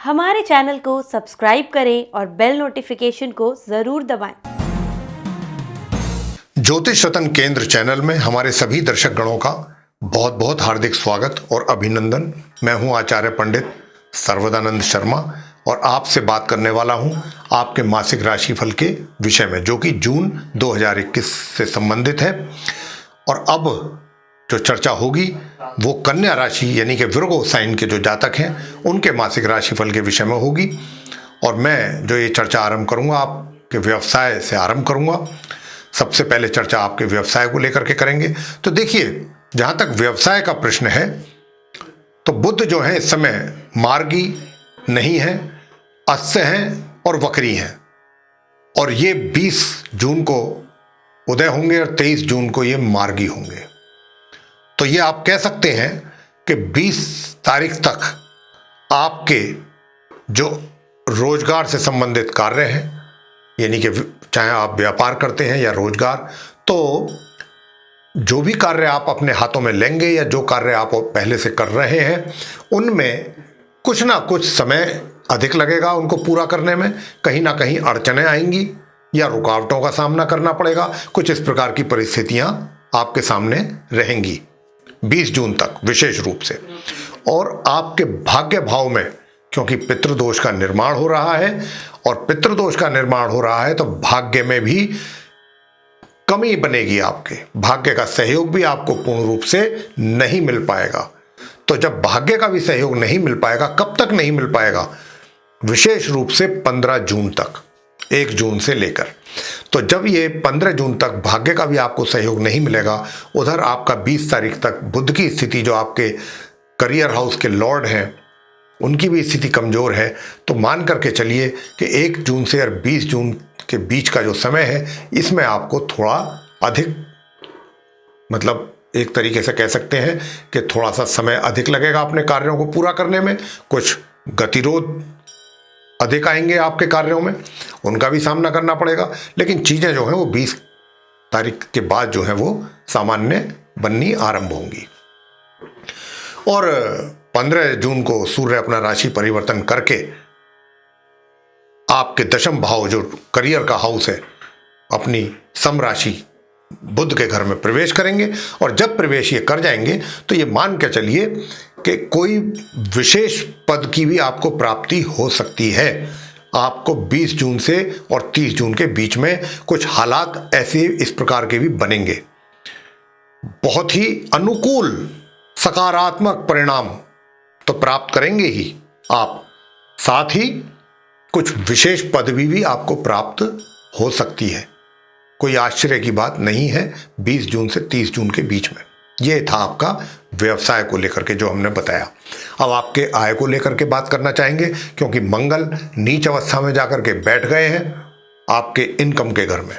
हमारे चैनल को सब्सक्राइब करें और बेल नोटिफिकेशन को जरूर दबाएं। ज्योतिष रतन केंद्र चैनल में हमारे सभी दर्शक गणों का बहुत बहुत हार्दिक स्वागत और अभिनंदन। मैं हूं आचार्य पंडित सर्वदानंद शर्मा और आपसे बात करने वाला हूं आपके मासिक राशिफल के विषय में, जो कि जून 2021 से संबंधित है। और अब जो चर्चा होगी वो कन्या राशि यानी कि विर्गो साइन के जो जातक हैं उनके मासिक राशिफल के विषय में होगी। और मैं जो ये चर्चा आरंभ करूंगा आपके व्यवसाय से आरंभ करूंगा। सबसे पहले चर्चा आपके व्यवसाय को लेकर के करेंगे। तो देखिए, जहां तक व्यवसाय का प्रश्न है तो बुध जो है इस समय मार्गी नहीं है, अस्य हैं और वक्री हैं, और ये 20 जून को उदय होंगे और 23 जून को ये मार्गी होंगे। तो ये आप कह सकते हैं कि 20 तारीख तक आपके जो रोजगार से संबंधित कार्य हैं, यानी कि चाहे आप व्यापार करते हैं या रोजगार, तो जो भी कार्य आप अपने हाथों में लेंगे या जो कार्य आप पहले से कर रहे हैं उनमें कुछ ना कुछ समय अधिक लगेगा उनको पूरा करने में। कहीं ना कहीं अड़चनें आएंगी या रुकावटों का सामना करना पड़ेगा। कुछ इस प्रकार की परिस्थितियां आपके सामने रहेंगी 20 जून तक विशेष रूप से। और आपके भाग्य भाव में, क्योंकि पितृदोष का निर्माण हो रहा है और पितृदोष का निर्माण हो रहा है तो भाग्य में भी कमी बनेगी। आपके भाग्य का सहयोग भी आपको पूर्ण रूप से नहीं मिल पाएगा। तो जब भाग्य का भी सहयोग नहीं मिल पाएगा, कब तक नहीं मिल पाएगा? विशेष रूप से 15 जून तक, 1 जून से लेकर। तो जब ये 15 जून तक भाग्य का भी आपको सहयोग नहीं मिलेगा, उधर आपका 20 तारीख तक बुध की स्थिति, जो आपके करियर हाउस के लॉर्ड हैं, उनकी भी स्थिति कमजोर है। तो मान करके चलिए कि 1 जून से और 20 जून के बीच का जो समय है, इसमें आपको थोड़ा अधिक, मतलब एक तरीके से कह सकते हैं कि थोड़ा सा समय अधिक लगेगा अपने कार्यों को पूरा करने में। कुछ गतिरोध अधिक आएंगे आपके कार्यों में, उनका भी सामना करना पड़ेगा। लेकिन चीजें जो हैं वो 20 तारीख के बाद जो है वो सामान्य बननी आरंभ होंगी। और 15 जून को सूर्य अपना राशि परिवर्तन करके आपके दशम भाव, जो करियर का हाउस है, अपनी सम राशि बुध के घर में प्रवेश करेंगे। और जब प्रवेश ये कर जाएंगे तो ये मान के चलिए कि कोई विशेष पद की भी आपको प्राप्ति हो सकती है। आपको 20 जून से और 30 जून के बीच में कुछ हालात ऐसे इस प्रकार के भी बनेंगे, बहुत ही अनुकूल सकारात्मक परिणाम तो प्राप्त करेंगे ही आप, साथ ही कुछ विशेष पदवी भी आपको प्राप्त हो सकती है। कोई आश्चर्य की बात नहीं है 20 जून से 30 जून के बीच में। यह था आपका व्यवसाय को लेकर के जो हमने बताया। अब आपके आय को लेकर के बात करना चाहेंगे, क्योंकि मंगल नीच अवस्था में जाकर के बैठ गए हैं आपके इनकम के घर में,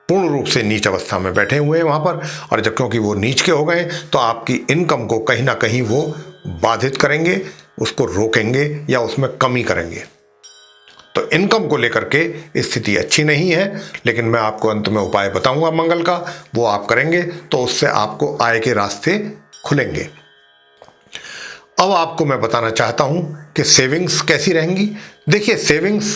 पूर्ण रूप से नीच अवस्था में बैठे हुए हैं वहां पर। और जब क्योंकि वो नीच के हो गए तो आपकी इनकम को कहीं ना कहीं वो बाधित करेंगे, उसको रोकेंगे या उसमें कमी करेंगे। तो इनकम को लेकर के स्थिति अच्छी नहीं है, लेकिन मैं आपको अंत में उपाय बताऊंगा मंगल का, वो आप करेंगे तो उससे आपको आय के रास्ते खुलेंगे। अब आपको मैं बताना चाहता हूं कि सेविंग्स कैसी रहेंगी। देखिए, सेविंग्स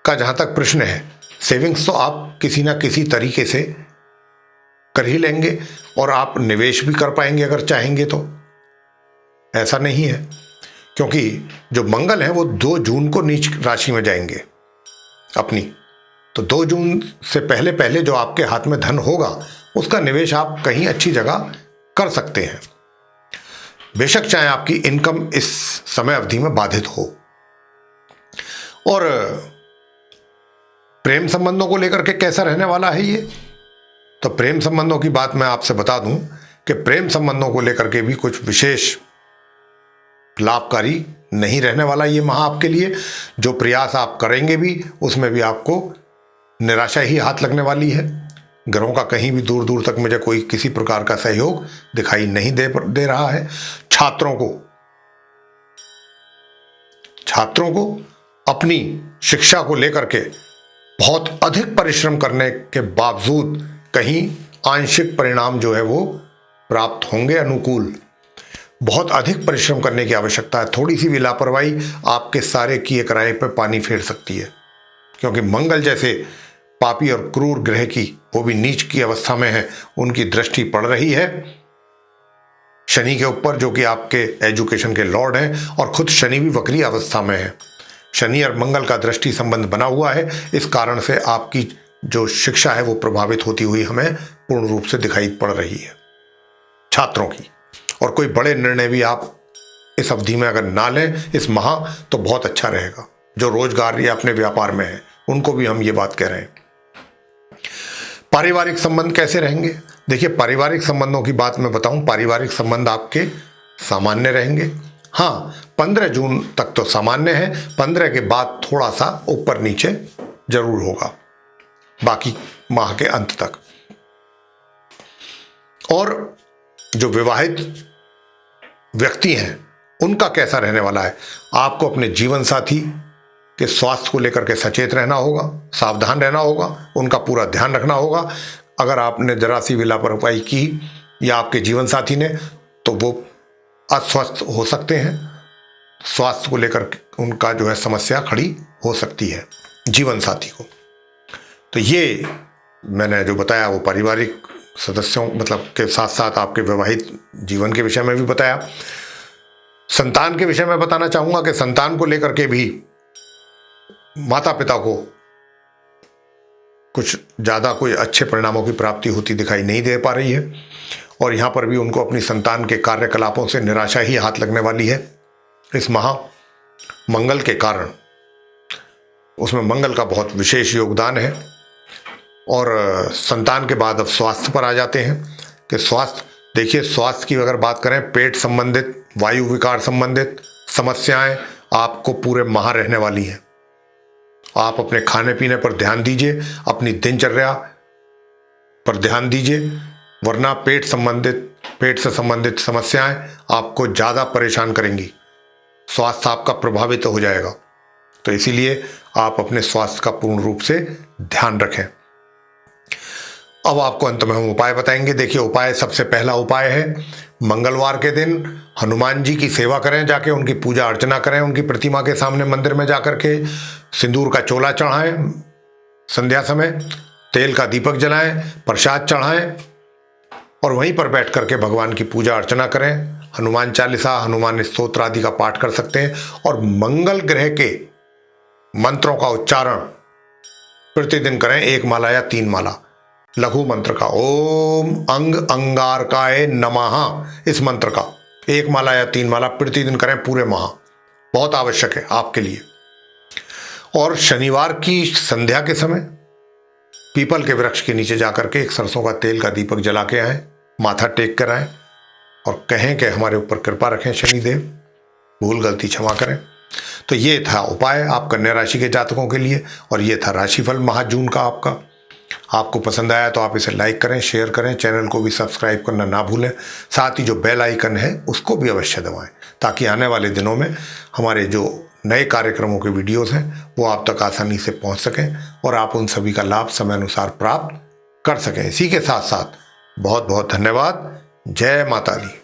का जहां तक प्रश्न है, सेविंग्स तो आप किसी ना किसी तरीके से कर ही लेंगे और आप निवेश भी कर पाएंगे अगर चाहेंगे तो। ऐसा नहीं है, क्योंकि जो मंगल है वो 2 जून को नीच राशि में जाएंगे अपनी। तो 2 जून से पहले पहले जो आपके हाथ में धन होगा उसका निवेश आप कहीं अच्छी जगह कर सकते हैं, बेशक चाहे आपकी इनकम इस समय अवधि में बाधित हो। और प्रेम संबंधों को लेकर के कैसा रहने वाला है ये, तो प्रेम संबंधों की बात मैं आपसे बता दूं कि प्रेम संबंधों को लेकर के भी कुछ विशेष लाभकारी नहीं रहने वाला ये माह आपके लिए। जो प्रयास आप करेंगे भी उसमें भी आपको निराशा ही हाथ लगने वाली है। घरों का कहीं भी दूर दूर तक मुझे कोई किसी प्रकार का सहयोग दिखाई नहीं दे रहा है। छात्रों को अपनी शिक्षा को लेकर के बहुत अधिक परिश्रम करने के बावजूद कहीं आंशिक परिणाम जो है वो प्राप्त होंगे अनुकूल। बहुत अधिक परिश्रम करने की आवश्यकता है। थोड़ी सी भी लापरवाही आपके सारे किए कराए पर पानी फेर सकती है, क्योंकि मंगल जैसे पापी और क्रूर ग्रह की, वो भी नीच की अवस्था में है, उनकी दृष्टि पड़ रही है शनि के ऊपर, जो कि आपके एजुकेशन के लॉर्ड हैं, और खुद शनि भी वक्री अवस्था में है। शनि और मंगल का दृष्टि संबंध बना हुआ है, इस कारण से आपकी जो शिक्षा है वो प्रभावित होती हुई हमें पूर्ण रूप से दिखाई पड़ रही है छात्रों की। और कोई बड़े निर्णय भी आप इस अवधि में अगर ना लें इस माह, तो बहुत अच्छा रहेगा। जो रोजगार या अपने व्यापार में है उनको भी हम ये बात कह रहे हैं। पारिवारिक संबंध कैसे रहेंगे? देखिए, पारिवारिक संबंधों की बात मैं बताऊं, पारिवारिक संबंध आपके सामान्य रहेंगे। हाँ, 15 जून तक तो सामान्य है, 15 के बाद थोड़ा सा ऊपर नीचे जरूर होगा, बाकी माह के अंत तक। और जो विवाहित व्यक्ति हैं उनका कैसा रहने वाला है? आपको अपने जीवन साथी के स्वास्थ्य को लेकर के सचेत रहना होगा, सावधान रहना होगा, उनका पूरा ध्यान रखना होगा। अगर आपने जरा सी भी लापरवाही की या आपके जीवन साथी ने, तो वो अस्वस्थ हो सकते हैं। स्वास्थ्य को लेकर उनका जो है समस्या खड़ी हो सकती है जीवन साथी को। तो ये मैंने जो बताया वो पारिवारिक सदस्यों मतलब के साथ साथ आपके वैवाहिक जीवन के विषय में भी बताया। संतान के विषय में बताना चाहूंगा कि संतान को लेकर के भी माता पिता को कुछ ज़्यादा कोई अच्छे परिणामों की प्राप्ति होती दिखाई नहीं दे पा रही है, और यहाँ पर भी उनको अपनी संतान के कार्यकलापों से निराशा ही हाथ लगने वाली है इस माह। मंगल के कारण, उसमें मंगल का बहुत विशेष योगदान है। और संतान के बाद अब स्वास्थ्य पर आ जाते हैं कि स्वास्थ्य, देखिए स्वास्थ्य की अगर बात करें, पेट संबंधित, वायु विकार संबंधित समस्याएं आपको पूरे माह रहने वाली हैं। आप अपने खाने पीने पर ध्यान दीजिए, अपनी दिनचर्या पर ध्यान दीजिए, वरना पेट से संबंधित समस्याएं आपको ज़्यादा परेशान करेंगी, स्वास्थ्य आपका प्रभावित हो जाएगा। तो इसीलिए आप अपने स्वास्थ्य का पूर्ण रूप से ध्यान रखें। अब आपको अंत में हम उपाय बताएंगे। देखिए, उपाय, सबसे पहला उपाय है मंगलवार के दिन हनुमान जी की सेवा करें, जाके उनकी पूजा अर्चना करें, उनकी प्रतिमा के सामने मंदिर में जाकर के सिंदूर का चोला चढ़ाएं, संध्या समय तेल का दीपक जलाएं, प्रसाद चढ़ाएं, और वहीं पर बैठ करके भगवान की पूजा अर्चना करें। हनुमान चालीसा, हनुमान स्तोत्र आदि का पाठ कर सकते हैं, और मंगल ग्रह के मंत्रों का उच्चारण प्रतिदिन करें, 1 माला या 3 माला लघु मंत्र का, ओम अंग अंगारकाय नमः, इस मंत्र का 1 माला या 3 माला प्रतिदिन करें पूरे माह, बहुत आवश्यक है आपके लिए। और शनिवार की संध्या के समय पीपल के वृक्ष के नीचे जाकर के एक सरसों का तेल का दीपक जला के आए, माथा टेक कर आए, और कहें कि हमारे ऊपर कृपा रखें शनिदेव, भूल गलती क्षमा करें। तो ये था उपाय आप कन्या राशि के जातकों के लिए, और ये था राशिफल माह जून का आपका। आपको पसंद आया तो आप इसे लाइक करें, शेयर करें, चैनल को भी सब्सक्राइब करना ना भूलें। साथ ही जो बेल आइकन है उसको भी अवश्य दबाएं, ताकि आने वाले दिनों में हमारे जो नए कार्यक्रमों के वीडियोस हैं वो आप तक आसानी से पहुंच सकें, और आप उन सभी का लाभ समय अनुसार प्राप्त कर सकें। इसी के साथ साथ बहुत बहुत धन्यवाद। जय माता दी।